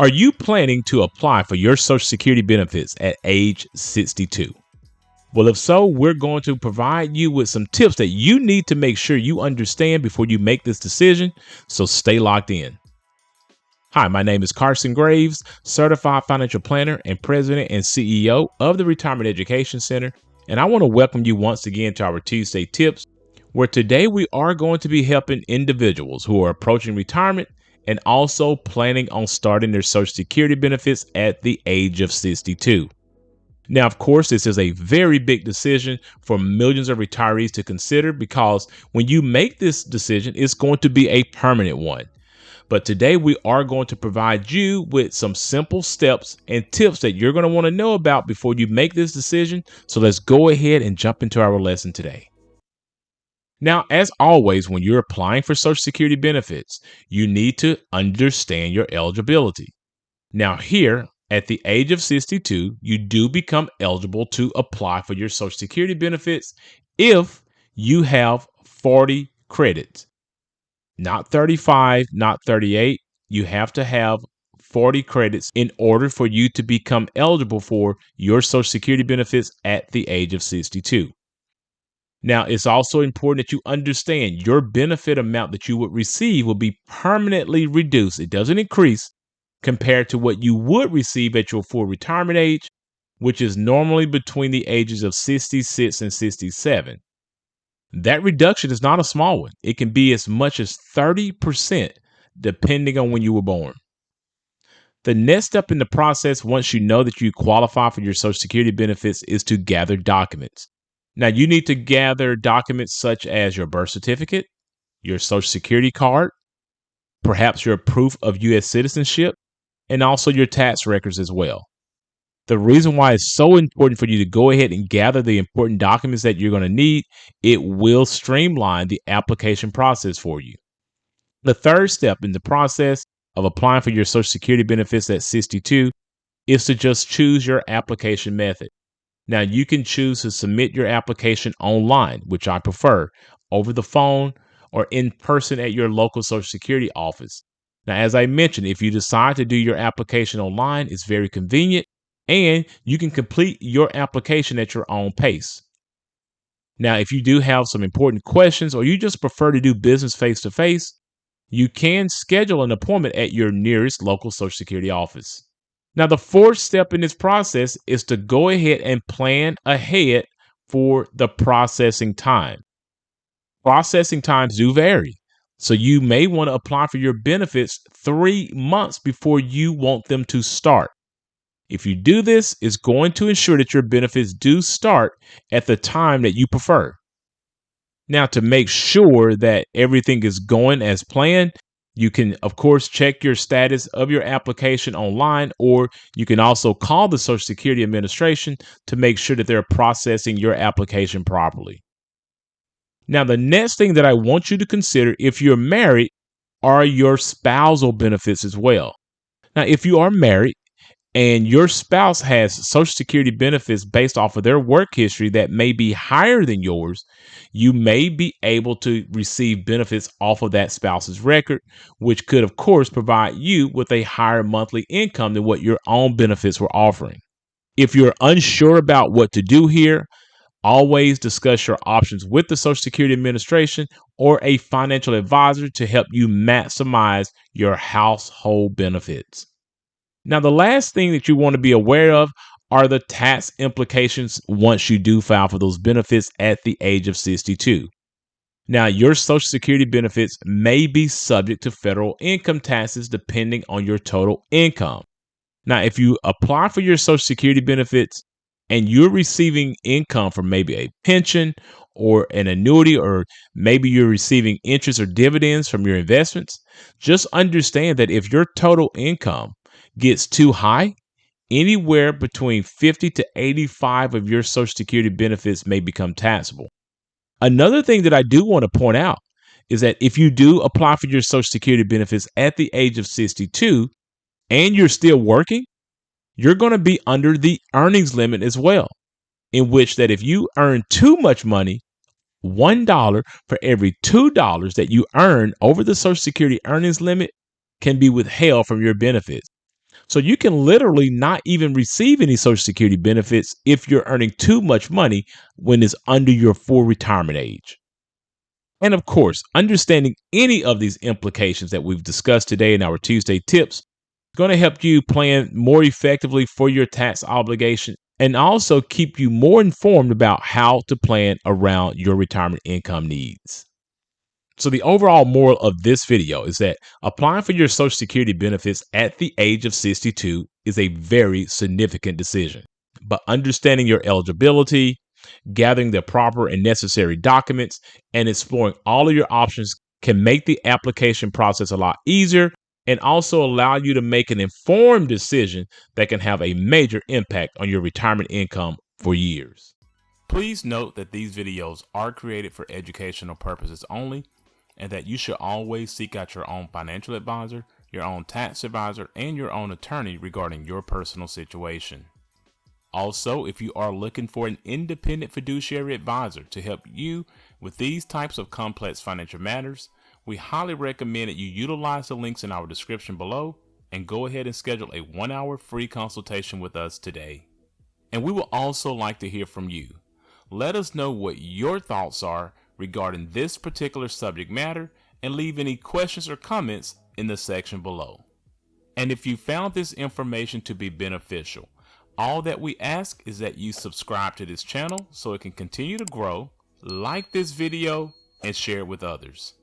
Are you planning to apply for your Social Security benefits at age 62? Well, if so, we're going to provide you with some tips that you need to make sure you understand before you make this decision. So stay locked in. Hi, my name is Carson Graves, certified financial planner and president and CEO of the Retirement Education Center. And I want to welcome you once again to our Tuesday Tips, where today we are going to be helping individuals who are approaching retirement and also planning on starting their Social Security benefits at the age of 62. Now, of course, this is a very big decision for millions of retirees to consider because when you make this decision, it's going to be a permanent one. But today we are going to provide you with some simple steps and tips that you're going to want to know about before you make this decision. So let's go ahead and jump into our lesson today. Now, as always, when you're applying for Social Security benefits, you need to understand your eligibility. Now, here at the age of 62, you do become eligible to apply for your Social Security benefits if you have 40 credits. Not 35, not 38. You have to have 40 credits in order for you to become eligible for your Social Security benefits at the age of 62. Now, it's also important that you understand your benefit amount that you would receive will be permanently reduced. It doesn't increase compared to what you would receive at your full retirement age, which is normally between the ages of 66 and 67. That reduction is not a small one. It can be as much as 30% depending on when you were born. The next step in the process, once you know that you qualify for your Social Security benefits, is to gather documents. Now, you need to gather documents such as your birth certificate, your Social Security card, perhaps your proof of U.S. citizenship, and also your tax records as well. The reason why it's so important for you to go ahead and gather the important documents that you're going to need, it will streamline the application process for you. The third step in the process of applying for your Social Security benefits at 62 is to just choose your application method. Now, you can choose to submit your application online, which I prefer, over the phone or in person at your local Social Security office. Now, as I mentioned, if you decide to do your application online, it's very convenient and you can complete your application at your own pace. Now, if you do have some important questions or you just prefer to do business face-to-face, you can schedule an appointment at your nearest local Social Security office. Now, the fourth step in this process is to go ahead and plan ahead for the processing time. Processing times do vary, so you may want to apply for your benefits 3 months before you want them to start. If you do this, it's going to ensure that your benefits do start at the time that you prefer. Now, to make sure that everything is going as planned, you can, of course, check your status of your application online, or you can also call the Social Security Administration to make sure that they're processing your application properly. Now, the next thing that I want you to consider if you're married are your spousal benefits as well. Now, if you are married and your spouse has Social Security benefits based off of their work history that may be higher than yours, you may be able to receive benefits off of that spouse's record, which could, of course, provide you with a higher monthly income than what your own benefits were offering. If you're unsure about what to do here, always discuss your options with the Social Security Administration or a financial advisor to help you maximize your household benefits. Now, the last thing that you want to be aware of are the tax implications once you do file for those benefits at the age of 62. Now, your Social Security benefits may be subject to federal income taxes depending on your total income. Now, if you apply for your Social Security benefits and you're receiving income from maybe a pension or an annuity, or maybe you're receiving interest or dividends from your investments, just understand that if your total income gets too high, anywhere between 50 to 85 of your Social Security benefits may become taxable. Another thing that I do want to point out is that if you do apply for your Social Security benefits at the age of 62 and you're still working, you're going to be under the earnings limit as well, in which that if you earn too much money, $1 for every $2 that you earn over the Social Security earnings limit can be withheld from your benefits. So you can literally not even receive any Social Security benefits if you're earning too much money when it's under your full retirement age. And of course, understanding any of these implications that we've discussed today in our Tuesday tips is going to help you plan more effectively for your tax obligation and also keep you more informed about how to plan around your retirement income needs. So, the overall moral of this video is that applying for your Social Security benefits at the age of 62 is a very significant decision. But understanding your eligibility, gathering the proper and necessary documents, and exploring all of your options can make the application process a lot easier and also allow you to make an informed decision that can have a major impact on your retirement income for years. Please note that these videos are created for educational purposes only, and that you should always seek out your own financial advisor, your own tax advisor, and your own attorney regarding your personal situation. Also, if you are looking for an independent fiduciary advisor to help you with these types of complex financial matters, we highly recommend that you utilize the links in our description below and go ahead and schedule a 1-hour free consultation with us today. And we will also like to hear from you. Let us know what your thoughts are regarding this particular subject matter and leave any questions or comments in the section below. And if you found this information to be beneficial, all that we ask is that you subscribe to this channel so it can continue to grow, like this video, and share it with others.